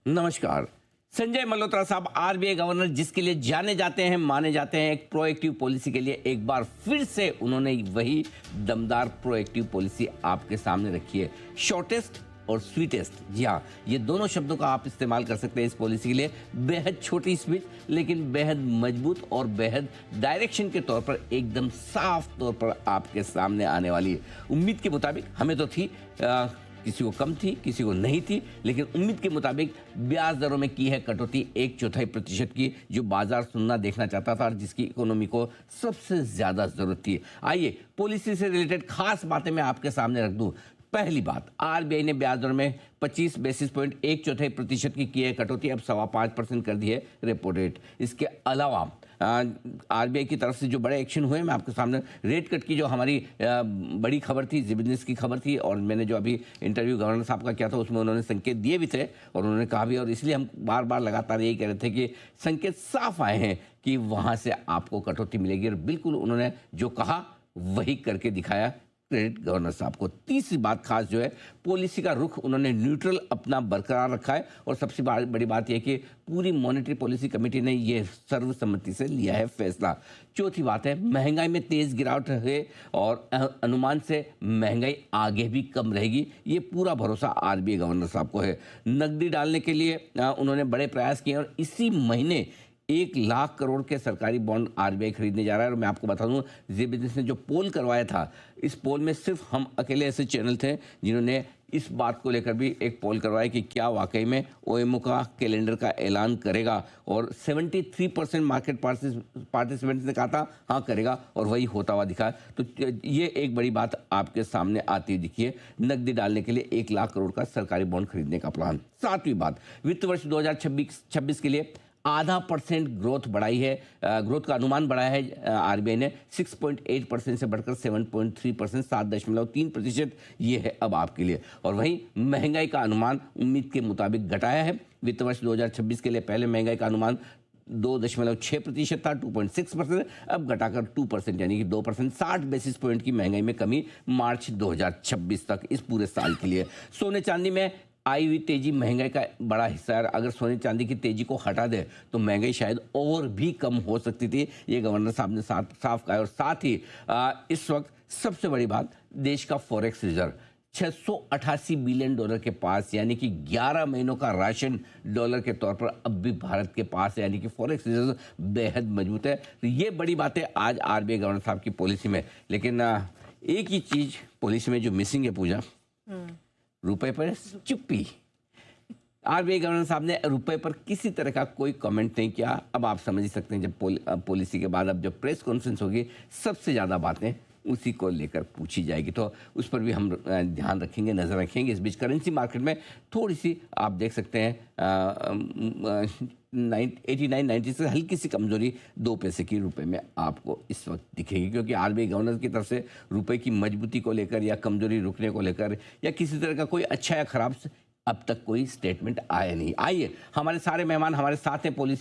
नमस्कार। संजय मल्होत्रा साहब RBI governor जिसके लिए जाने जाते हैं, माने जाते हैं, एक प्रोएक्टिव पॉलिसी के लिए एक बार फिर से उन्होंने वही दमदार प्रोएक्टिव पॉलिसी आपके सामने रखी है। शॉर्टेस्ट और स्वीटेस्ट, जी हाँ, ये दोनों शब्दों का आप इस्तेमाल कर सकते हैं इस पॉलिसी के लिए। बेहद छोटी स्पीच लेकिन बेहद मजबूत और बेहद डायरेक्शन के तौर पर एकदम साफ तौर पर आपके सामने आने वाली है। उम्मीद के मुताबिक हमें तो थी, किसी को कम थी, किसी को नहीं थी, लेकिन उम्मीद के मुताबिक ब्याज दरों में की है कटौती 1/4% की, जो बाजार सुनना देखना चाहता था और जिसकी इकोनॉमी को सबसे ज्यादा जरूरत थी। आइए पॉलिसी से रिलेटेड खास बातें मैं आपके सामने रख दूं। पहली बात, आरबीआई ने ब्याज दर में 25 बेसिस पॉइंट 1/4% की है कटौती, अब 5.25% कर दी है रेपो रेट। इसके अलावा आरबीआई की तरफ से जो बड़े एक्शन हुए, मैं आपके सामने रेट कट की जो हमारी बड़ी खबर थी, जी बिजनेस की खबर थी, और मैंने जो अभी इंटरव्यू गवर्नर साहब का किया था उसमें उन्होंने संकेत दिए भी थे और उन्होंने कहा भी, और इसलिए हम बार बार लगातार यही कह रहे थे कि संकेत साफ आए हैं कि वहां से आपको कटौती मिलेगी, और बिल्कुल उन्होंने जो कहा वही करके दिखाया। क्रेडिट गवर्नर साहब को। तीसरी बात खास जो है, पॉलिसी का रुख उन्होंने न्यूट्रल अपना बरकरार रखा है, और सबसे बड़ी बात यह कि पूरी मॉनेटरी पॉलिसी कमेटी ने यह सर्वसम्मति से लिया है फैसला। चौथी बात है, महंगाई में तेज गिरावट है और अनुमान से महंगाई आगे भी कम रहेगी, ये पूरा भरोसा आरबीआई गवर्नर साहब को है। नकदी डालने के लिए उन्होंने बड़े प्रयास किए और इसी महीने 1 लाख करोड़ के सरकारी बॉन्ड आरबीआई खरीदने जा रहा है। और मैं आपको बता दूं, जी बिजनेस ने जो पोल करवाया था, इस पोल में सिर्फ हम अकेले ऐसे चैनल थे जिन्होंने इस बात को लेकर भी एक पोल करवाया कि क्या वाकई में ओएमओ का कैलेंडर का ऐलान करेगा, और 73% मार्केट पार्टिसिपेंट्स ने कहा था हाँ करेगा, और वही होता हुआ दिखा। तो ये एक बड़ी बात आपके सामने आती हुई दिखी है, नकदी डालने के लिए 1 लाख करोड़ का सरकारी बॉन्ड खरीदने का प्लान। सातवीं बात, वित्त वर्ष 2026 के लिए 0.5% ग्रोथ बढ़ाई है, ग्रोथ का अनुमान बढ़ाया है आरबीआई ने 6.8% से बढ़कर 7.3%, 7.3% ये है अब आपके लिए। और वहीं महंगाई का अनुमान उम्मीद के मुताबिक घटाया है। वित्त वर्ष 2026 के लिए पहले महंगाई का अनुमान 2.6% था, 2.6%, अब घटाकर 2% यानी कि 2%, 60 बेसिस पॉइंट की महंगाई में कमी मार्च 2026 तक, इस पूरे साल के लिए। सोने चांदी में आई हुई तेजी महंगाई का बड़ा हिस्सा है। अगर सोने चांदी की तेजी को हटा दे तो महंगाई शायद और भी कम हो सकती थी, ये गवर्नर साहब ने साफ कहा। और साथ ही इस वक्त सबसे बड़ी बात, देश का फॉरेक्स रिजर्व 688 बिलियन डॉलर के पास, यानी कि 11 महीनों का राशन डॉलर के तौर पर अब भी भारत के पास है, यानी कि फॉरेक्स रिजर्व बेहद मजबूत है। तो ये बड़ी बात है आज आरबीआई गवर्नर साहब की पॉलिसी में। लेकिन एक ही चीज पॉलिसी में जो मिसिंग है पूजा, रुपए पर चुप्पी। आरबीआई गवर्नर साहब ने रुपए पर किसी तरह का कोई कमेंट नहीं किया। अब आप समझ ही सकते हैं, जब पॉलिसी के बाद अब जब प्रेस कॉन्फ्रेंस होगी, सबसे ज़्यादा बातें उसी को लेकर पूछी जाएगी, तो उस पर भी हम ध्यान रखेंगे, नज़र रखेंगे। इस बीच करेंसी मार्केट में थोड़ी सी आप देख सकते हैं 89-90 से हल्की सी कमजोरी 2 पैसे की रुपए में आपको इस वक्त दिखेगी, क्योंकि आरबीआई गवर्नर की तरफ से रुपए की मजबूती को लेकर या कमजोरी रुकने को लेकर या किसी तरह का कोई अच्छा या खराब अब तक कोई स्टेटमेंट आया नहीं। आइए, हमारे सारे मेहमान हमारे साथ हैं पॉलिसी